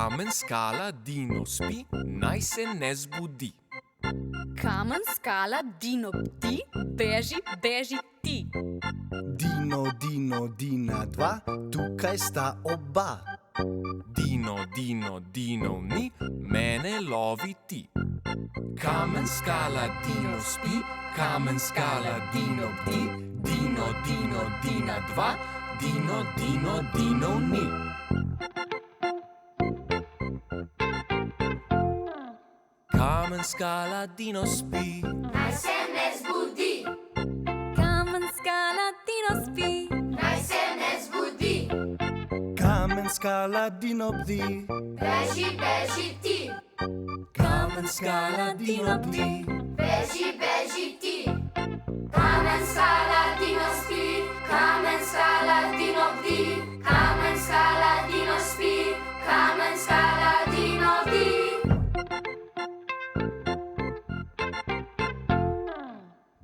Kamen, skala, Dino spi, naj se ne zbudi. Kamen, skala, Dino bdi, beži, beži ti. Dino, Dino, Dina dva, tukaj sta oba. Dino, Dino, Dinov ni, mene lovi ti. Kamen, skala, Dino spi, kamen, skala, Dino bdi, Dino, Dino, Dina dva, Dino, Dino, Dinov ni. Kamen, skala, Dino spi, Naj se ne zbudi, Kamen, skala, Dino spi. naj se ne zbudi, Kamen, skala, Dino bdi. beži, beži ti, kamen, skala, Dino bdi. beži, beži ti. Kamen, skala, Dino spi, kamen, skala, Dino bdi, kamen, skala, Dino spi, kamen, skala, Dino bdi.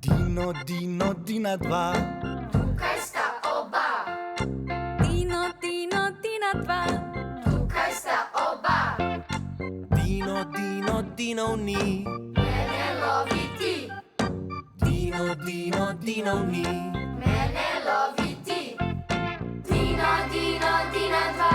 Dino, Dino, Dina dva, Tukaj sta oba, Dino, Dino, Dina dva. tukaj sta oba, Dino, Dino, Dinov ni. mene lovi ti, Dino, Dino, Dinov ni. mene lovi ti. Dino, Dino, Dina dva,